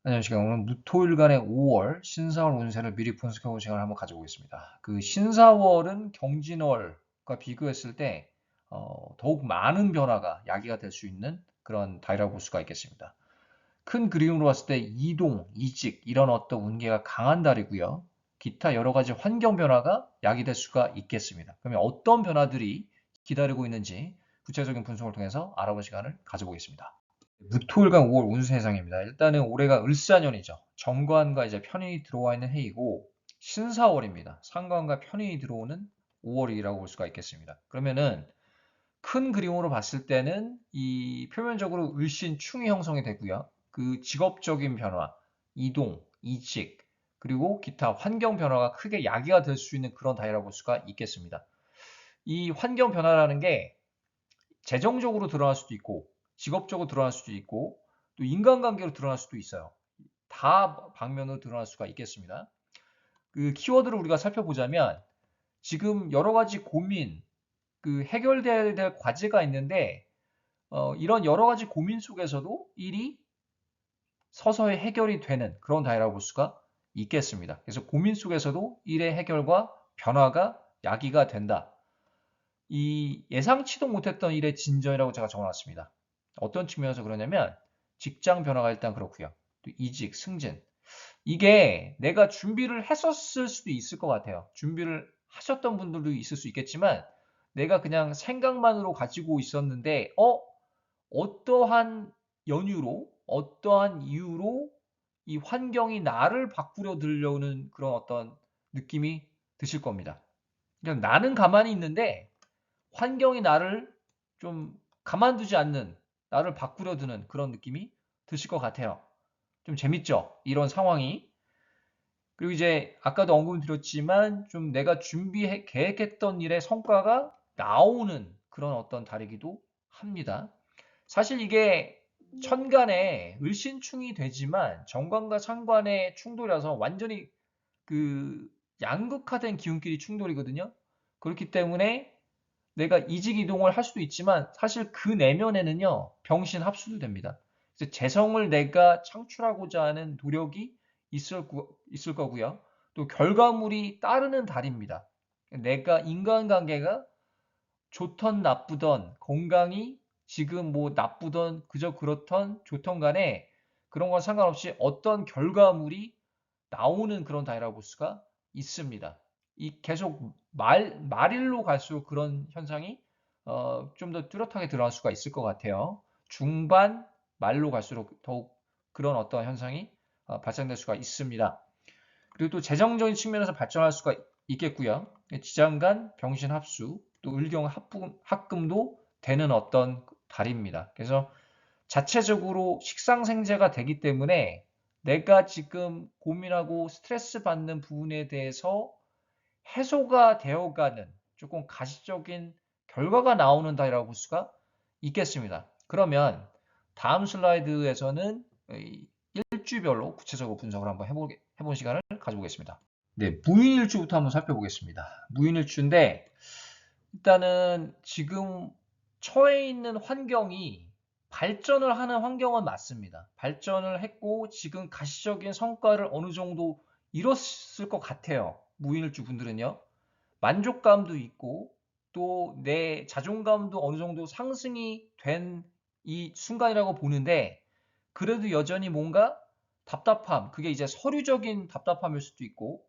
안녕하십니까. 오늘 무토일간의 5월 신사월 운세를 미리 분석해보는 시간을 한번 가져보겠습니다. 그 신사월은 경진월과 비교했을 때 더욱 많은 변화가 야기가 될 수 있는 그런 달이라고 볼 수가 있겠습니다. 큰 그림으로 봤을 때 이동, 이직 이런 어떤 운기가 강한 달이고요. 기타 여러 가지 환경 변화가 야기될 수가 있겠습니다. 그러면 어떤 변화들이 기다리고 있는지 구체적인 분석을 통해서 알아볼 시간을 가져보겠습니다. 무토일간 5월 운세 예상입니다. 일단은 올해가 을사년이죠. 정관과 이제 편인이 들어와 있는 해이고 신사월입니다. 상관과 편인이 들어오는 5월이라고 볼 수가 있겠습니다. 그러면은 큰 그림으로 봤을 때는 이 표면적으로 을신충이 형성이 되고요. 그 직업적인 변화, 이동, 이직, 그리고 기타 환경 변화가 크게 야기가 될 수 있는 그런 달이라고 볼 수가 있겠습니다. 이 환경 변화라는 게 재정적으로 드러날 수도 있고 직업적으로 드러날 수도 있고 또 인간관계로 드러날 수도 있어요. 다 방면으로 드러날 수가 있겠습니다. 그 키워드를 우리가 살펴보자면 지금 여러 가지 고민, 그 해결돼야 될 과제가 있는데 이런 여러 가지 고민 속에서도 일이 서서히 해결이 되는 그런 단계라고 볼 수가 있겠습니다. 그래서 고민 속에서도 일의 해결과 변화가 야기가 된다. 이 예상치도 못했던 일의 진전이라고 제가 적어놨습니다. 어떤 측면에서 그러냐면 직장 변화가 일단 그렇고요. 또 이직, 승진. 이게 내가 준비를 했었을 수도 있을 것 같아요. 준비를 하셨던 분들도 있을 수 있겠지만 내가 그냥 생각만으로 가지고 있었는데 어떠한 연유로 어떠한 이유로 이 환경이 나를 바꾸려 들려오는 그런 어떤 느낌이 드실 겁니다. 그냥 나는 가만히 있는데 환경이 나를 좀 가만두지 않는, 나를 바꾸려 드는 그런 느낌이 드실 것 같아요. 좀 재밌죠? 이런 상황이. 그리고 이제 아까도 언급드렸지만 좀 내가 계획했던 일의 성과가 나오는 그런 어떤 달이기도 합니다. 사실 이게 천간에 을신충이 되지만 정관과 상관의 충돌이라서 완전히 그 양극화된 기운끼리 충돌이거든요. 그렇기 때문에 내가 이직 이동을 할 수도 있지만 사실 그 내면에는요 병신 합수도 됩니다. 그래서 재성을 내가 창출하고자 하는 노력이 있을 거고요. 또 결과물이 따르는 달입니다. 내가 인간관계가 좋던 나쁘던 건강이 지금 뭐 나쁘던 그저 그렇던 좋던 간에 그런 건 상관없이 어떤 결과물이 나오는 그런 단위라고 볼 수가 있습니다. 이 계속 말일로 갈수록 그런 현상이 좀 더 뚜렷하게 드러날 수가 있을 것 같아요. 중반 말로 갈수록 더욱 그런 어떤 현상이 발생될 수가 있습니다. 그리고 또 재정적인 측면에서 발전할 수가 있겠고요. 지장간 병신 합수, 또 을경 합금도 되는 어떤 달입니다. 그래서 자체적으로 식상생재가 되기 때문에 내가 지금 고민하고 스트레스 받는 부분에 대해서 해소가 되어가는 조금 가시적인 결과가 나오는 달이라고 볼 수가 있겠습니다. 그러면 다음 슬라이드에서는 일주별로 구체적으로 분석을 한번 해본 시간을 가져보겠습니다. 네, 무인일주부터 한번 살펴보겠습니다. 무인일주인데 일단은 지금 처해 있는 환경이 발전을 하는 환경은 맞습니다. 발전을 했고 지금 가시적인 성과를 어느 정도 이뤘을 것 같아요. 무인일주 분들은요. 만족감도 있고 또 내 자존감도 어느 정도 상승이 된 이 순간이라고 보는데 그래도 여전히 뭔가 답답함, 그게 이제 서류적인 답답함일 수도 있고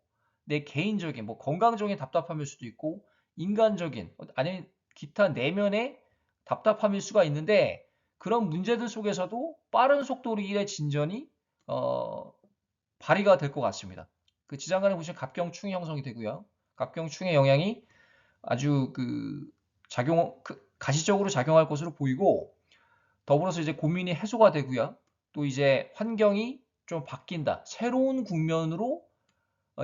내 개인적인 뭐 건강적인 답답함일 수도 있고 인간적인 아니면 기타 내면의 답답함일 수가 있는데 그런 문제들 속에서도 빠른 속도로 일의 진전이 어, 발휘가 될 것 같습니다. 그 지장간에 보시면 갑경충이 형성이 되고요. 갑경충의 영향이 아주 가시적으로 작용할 것으로 보이고 더불어서 이제 고민이 해소가 되고요. 또 이제 환경이 좀 바뀐다. 새로운 국면으로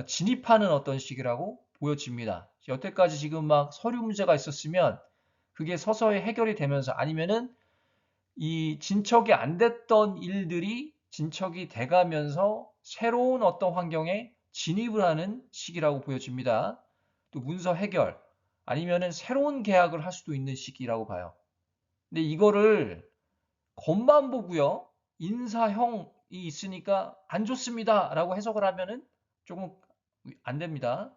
진입하는 어떤 시기라고 보여집니다. 여태까지 지금 막 서류 문제가 있었으면 그게 서서히 해결이 되면서 아니면은 이 진척이 안 됐던 일들이 진척이 돼가면서 새로운 어떤 환경에 진입을 하는 시기라고 보여집니다. 또 문서 해결 아니면은 새로운 계약을 할 수도 있는 시기라고 봐요. 근데 이거를 겉만 보고요. 인사형 있으니까 안 좋습니다 라고 해석을 하면은 조금 안 됩니다.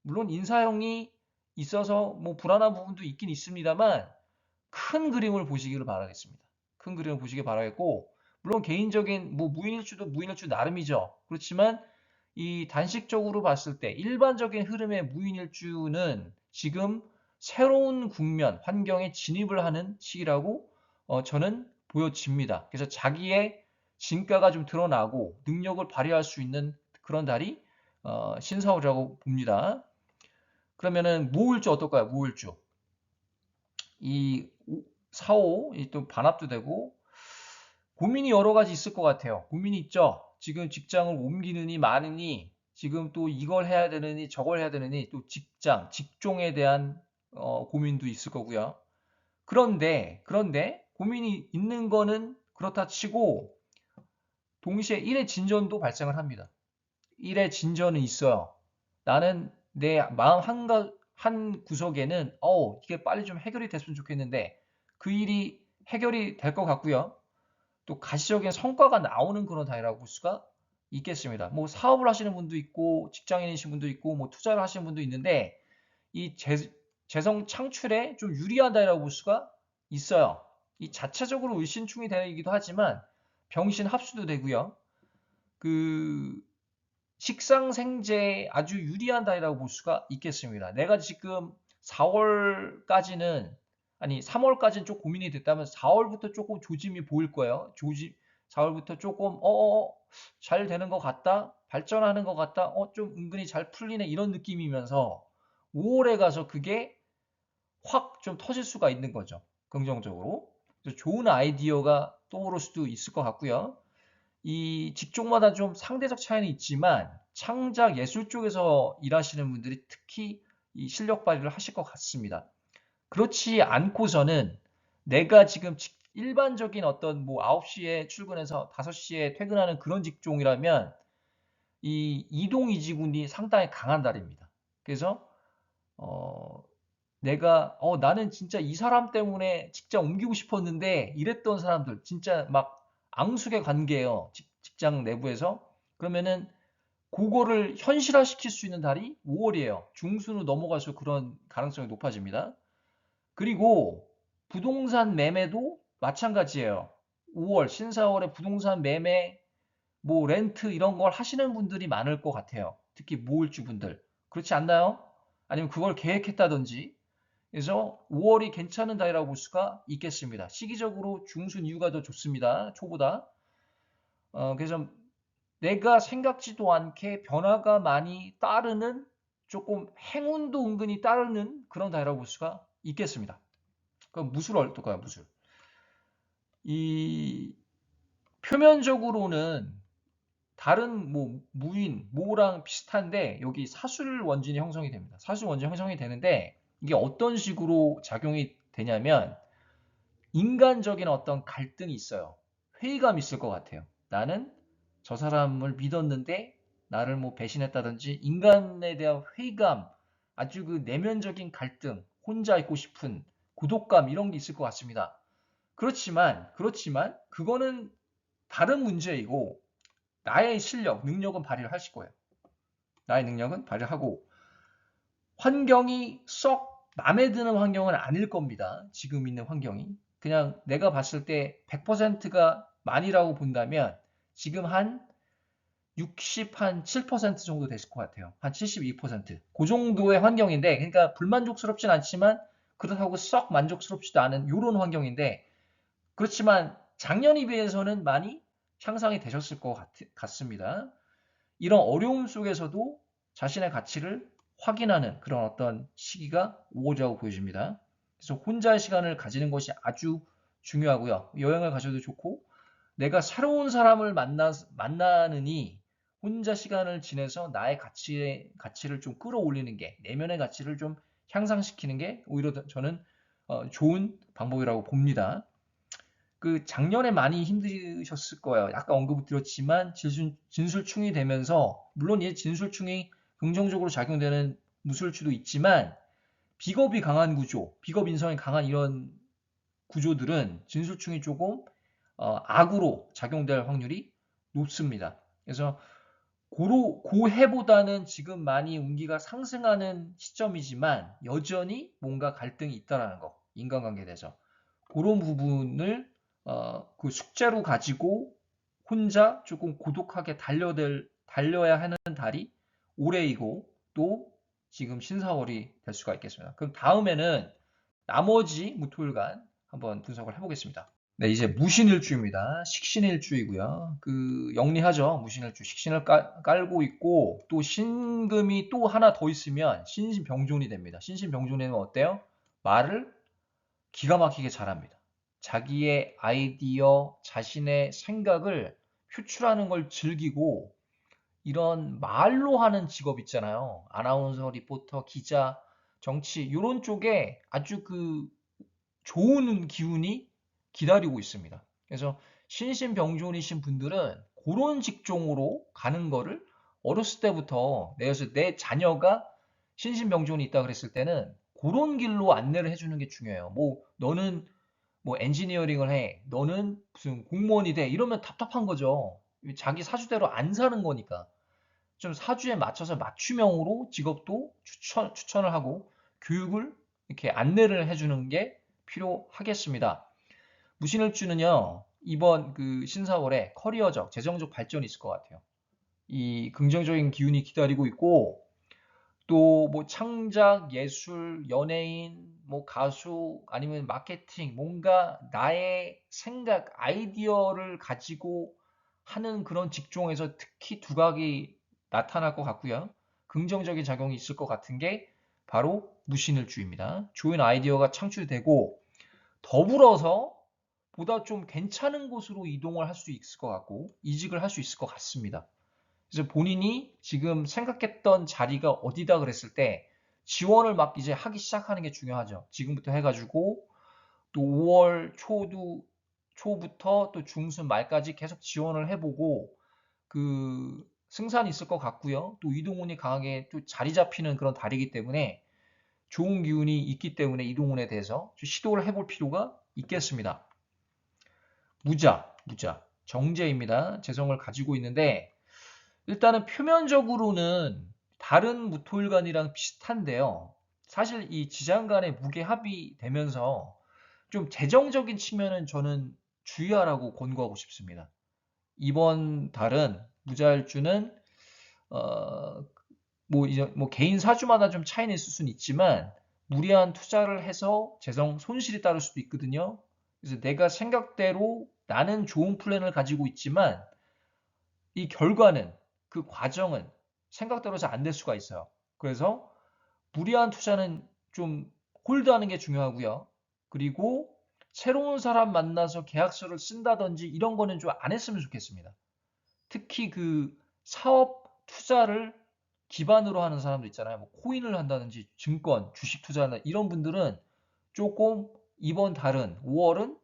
물론 인사형이 있어서 뭐 불안한 부분도 있긴 있습니다만 큰 그림을 보시기를 바라겠습니다. 큰 그림을 보시기 바라겠고, 물론 개인적인 뭐 무인일주도 무인일주 나름이죠. 그렇지만 이 단식적으로 봤을 때 일반적인 흐름의 무인일주는 지금 새로운 국면, 환경에 진입을 하는 시기라고 저는 보여집니다. 그래서 자기의 진가가 좀 드러나고 능력을 발휘할 수 있는 그런 달이 신사월이라고 봅니다. 그러면은 무일주 어떨까요? 무일주. 이 4호 또 반합도 되고 고민이 여러 가지 있을 것 같아요. 고민이 있죠. 지금 직장을 옮기느니 마느니 지금 또 이걸 해야 되느니 저걸 해야 되느니 또 직장, 직종에 대한 고민도 있을 거고요. 그런데 고민이 있는 거는 그렇다 치고 동시에 일의 진전도 발생을 합니다. 일의 진전은 있어요. 나는 내 마음 한 구석에는 이게 빨리 좀 해결이 됐으면 좋겠는데 그 일이 해결이 될 것 같고요. 또 가시적인 성과가 나오는 그런 단위라고 볼 수가 있겠습니다. 뭐 사업을 하시는 분도 있고 직장인이신 분도 있고 뭐 투자를 하시는 분도 있는데 이 재성 창출에 좀 유리한 단위라고 볼 수가 있어요. 이 자체적으로 을신충이 되기도 하지만 병신 합수도 되고요. 그 식상생재에 아주 유리한 달이라고 볼 수가 있겠습니다. 내가 지금 4월까지는 아니 3월까지는 좀 고민이 됐다면 4월부터 조금 조짐이 보일 거예요. 4월부터 조금 잘 되는 것 같다, 발전하는 것 같다, 좀 은근히 잘 풀리네 이런 느낌이면서 5월에 가서 그게 확 좀 터질 수가 있는 거죠. 긍정적으로. 그래서 좋은 아이디어가 떠오를 수도 있을 것 같고요. 이 직종마다 좀 상대적 차이는 있지만 창작 예술 쪽에서 일하시는 분들이 특히 이 실력 발휘를 하실 것 같습니다. 그렇지 않고서는 내가 지금 일반적인 어떤 뭐 9시에 출근해서 5시에 퇴근하는 그런 직종이라면 이 이동이지군이 상당히 강한 달입니다. 그래서 내가 나는 진짜 이 사람 때문에 직장 옮기고 싶었는데 이랬던 사람들 진짜 막 앙숙의 관계예요. 직장 내부에서. 그러면은 그거를 현실화시킬 수 있는 달이 5월이에요. 중순으로 넘어갈수록 그런 가능성이 높아집니다. 그리고 부동산 매매도 마찬가지예요. 5월, 신사월에 부동산 매매, 뭐 렌트 이런 걸 하시는 분들이 많을 것 같아요. 특히 모을주 분들. 그렇지 않나요? 아니면 그걸 계획했다든지. 그래서 5월이 괜찮은 달이라고 볼 수가 있겠습니다. 시기적으로 중순 이후가 더 좋습니다. 초보다. 그래서 내가 생각지도 않게 변화가 많이 따르는 조금 행운도 은근히 따르는 그런 달이라고 볼 수가 있겠습니다. 그럼 무술 어떨까요? 무술. 이 표면적으로는 다른 뭐 무인, 모랑 비슷한데 여기 사술 원진이 형성이 됩니다. 사술 원진 형성이 되는데 이게 어떤 식으로 작용이 되냐면 인간적인 어떤 갈등이 있어요. 회의감이 있을 것 같아요. 나는 저 사람을 믿었는데 나를 뭐 배신했다든지 인간에 대한 회의감, 아주 그 내면적인 갈등, 혼자 있고 싶은 고독감 이런 게 있을 것 같습니다. 그렇지만 그거는 다른 문제이고 나의 실력, 능력은 발휘를 하실 거예요. 나의 능력은 발휘하고 환경이 썩 마음에 드는 환경은 아닐 겁니다. 지금 있는 환경이. 그냥 내가 봤을 때 100%가 만이라고 본다면 지금 한 60, 한 7% 정도 됐을 것 같아요. 한 72%. 그 정도의 환경인데, 그러니까 불만족스럽진 않지만 그렇다고 썩 만족스럽지도 않은 이런 환경인데, 그렇지만 작년에 비해서는 많이 향상이 되셨을 것 같습니다. 이런 어려움 속에서도 자신의 가치를 확인하는 그런 어떤 시기가 5월이라고 보여집니다. 그래서 혼자의 시간을 가지는 것이 아주 중요하고요. 여행을 가셔도 좋고 내가 새로운 사람을 만나느니 혼자 시간을 지내서 나의 가치를 좀 끌어올리는 게 내면의 가치를 좀 향상시키는 게 오히려 저는 좋은 방법이라고 봅니다. 그 작년에 많이 힘드셨을 거예요. 아까 언급 드렸지만 진술충이 되면서 물론 이 진술충이 긍정적으로 작용되는 무술추도 있지만 비겁이 강한 구조, 비겁 인성이 강한 이런 구조들은 진술충이 조금 악으로 작용될 확률이 높습니다. 그래서 고해보다는 지금 많이 운기가 상승하는 시점이지만 여전히 뭔가 갈등이 있다라는 거, 인간관계에 대해서. 그런 부분을 그 숙제로 가지고 혼자 조금 고독하게 달려야 하는 달이 올해이고 또 지금 신사월이 될 수가 있겠습니다. 그럼 다음에는 나머지 무토일간 한번 분석을 해보겠습니다. 네, 이제 무신일주입니다. 식신일주이고요. 그 영리하죠. 무신일주. 식신을 깔고 있고 또 신금이 또 하나 더 있으면 신신병존이 됩니다. 신신병존이면 어때요? 말을 기가 막히게 잘합니다. 자기의 아이디어, 자신의 생각을 표출하는 걸 즐기고 이런 말로 하는 직업 있잖아요. 아나운서, 리포터, 기자, 정치 이런 쪽에 아주 그 좋은 기운이 기다리고 있습니다. 그래서 신신병존이신 분들은 그런 직종으로 가는 거를 어렸을 때부터 내 자녀가 신신병존이 있다 그랬을 때는 그런 길로 안내를 해주는 게 중요해요. 뭐 너는 뭐 엔지니어링을 해, 너는 무슨 공무원이 돼 이러면 답답한 거죠. 자기 사주대로 안 사는 거니까. 좀 사주에 맞춰서 맞춤형으로 직업도 추천을 하고 교육을 이렇게 안내를 해주는 게 필요하겠습니다. 무신을주는요, 이번 그 신사월에 커리어적, 재정적 발전이 있을 것 같아요. 이 긍정적인 기운이 기다리고 있고, 또 뭐 창작, 예술, 연예인, 뭐 가수, 아니면 마케팅, 뭔가 나의 생각, 아이디어를 가지고 하는 그런 직종에서 특히 두각이 나타날 것 같고요. 긍정적인 작용이 있을 것 같은 게 바로 무신일주입니다. 좋은 아이디어가 창출되고 더불어서 보다 좀 괜찮은 곳으로 이동을 할 수 있을 것 같고 이직을 할 수 있을 것 같습니다. 그래서 본인이 지금 생각했던 자리가 어디다 그랬을 때 지원을 막 이제 하기 시작하는 게 중요하죠. 지금부터 해가지고 또 5월 초부터 또 중순 말까지 계속 지원을 해보고 그 승산이 있을 것 같고요. 또 이동운이 강하게 또 자리 잡히는 그런 달이기 때문에 좋은 기운이 있기 때문에 이동운에 대해서 좀 시도를 해볼 필요가 있겠습니다. 무자, 정제입니다. 재성을 가지고 있는데 일단은 표면적으로는 다른 무토일간이랑 비슷한데요. 사실 이 지장간의 무게합이 되면서 좀 재정적인 측면은 저는 주의하라고 권고하고 싶습니다. 이번 달은 무자일주는 뭐 개인 사주마다 좀 차이는 있을 수는 있지만 무리한 투자를 해서 재정 손실이 따를 수도 있거든요. 그래서 내가 생각대로 나는 좋은 플랜을 가지고 있지만 이 결과는 그 과정은 생각대로 잘 안 될 수가 있어요. 그래서 무리한 투자는 좀 홀드하는 게 중요하고요. 그리고 새로운 사람 만나서 계약서를 쓴다든지 이런 거는 좀 안 했으면 좋겠습니다. 특히 그 사업 투자를 기반으로 하는 사람도 있잖아요. 뭐 코인을 한다든지 증권, 주식 투자나 이런 분들은 조금 이번 달은 5월은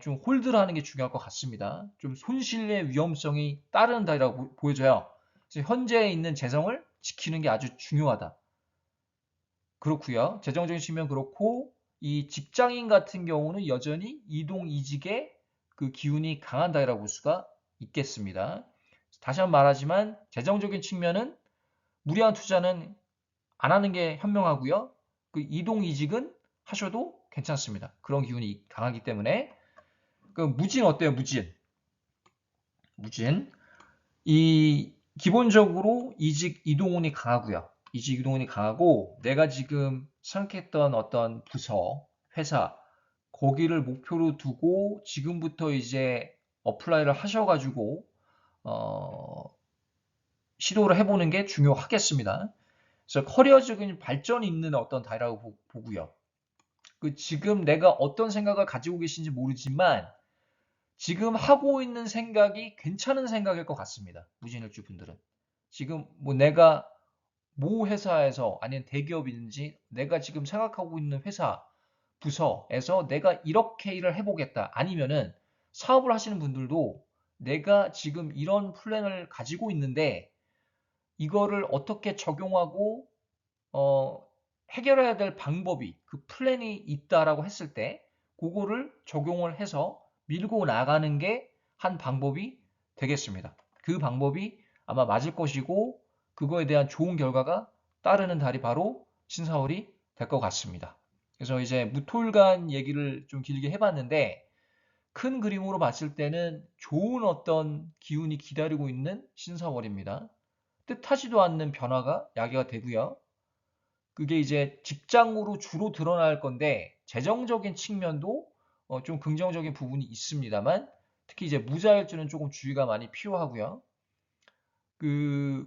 좀 홀드를 하는 게 중요할 것 같습니다. 좀 손실의 위험성이 따르는 달이라고 보여져요. 그래서 현재 있는 재정을 지키는 게 아주 중요하다. 그렇고요. 재정적인 측면 그렇고 이 직장인 같은 경우는 여전히 이동 이직의 그 기운이 강한 달이라고 볼 수가 있겠습니다. 다시 한번 말하지만 재정적인 측면은 무리한 투자는 안 하는 게 현명하고요. 그 이동 이직은 하셔도 괜찮습니다. 그런 기운이 강하기 때문에 그 무진 어때요? 무진. 이 기본적으로 이직 이동운이 강하고요. 이직 이동운이 강하고 내가 지금 생각했던 어떤 부서, 회사 거기를 목표로 두고 지금부터 이제 어플라이를 하셔가지고 시도를 해보는 게 중요하겠습니다. 그래서 커리어적인 발전이 있는 어떤 달이라고 보고요. 그 지금 내가 어떤 생각을 가지고 계신지 모르지만 지금 하고 있는 생각이 괜찮은 생각일 것 같습니다. 무진일주 분들은. 지금 뭐 내가 모 회사에서 아니면 대기업이든지 내가 지금 생각하고 있는 회사, 부서에서 내가 이렇게 일을 해보겠다. 아니면은 사업을 하시는 분들도 내가 지금 이런 플랜을 가지고 있는데 이거를 어떻게 적용하고 어, 해결해야 될 방법이 그 플랜이 있다라고 했을 때 그거를 적용을 해서 밀고 나가는 게 한 방법이 되겠습니다. 그 방법이 아마 맞을 것이고 그거에 대한 좋은 결과가 따르는 달이 바로 신사월이 될 것 같습니다. 그래서 이제 무토일간 얘기를 좀 길게 해봤는데 큰 그림으로 봤을 때는 좋은 어떤 기운이 기다리고 있는 신사월입니다. 뜻하지도 않는 변화가 야기가 되고요. 그게 이제 직장으로 주로 드러날 건데 재정적인 측면도 좀 긍정적인 부분이 있습니다만 특히 이제 무자일주는 조금 주의가 많이 필요하고요. 그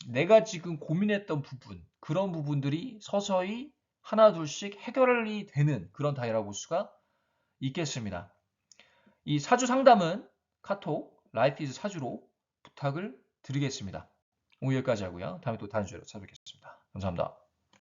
내가 지금 고민했던 부분 그런 부분들이 서서히 하나 둘씩 해결이 되는 그런 달이라고 볼 수가 있겠습니다. 이 사주 상담은 카톡 라이프 이즈 사주로 부탁을 드리겠습니다. 오늘 여기까지 하고요. 다음에 또 다른 주제로 찾아뵙겠습니다. 감사합니다.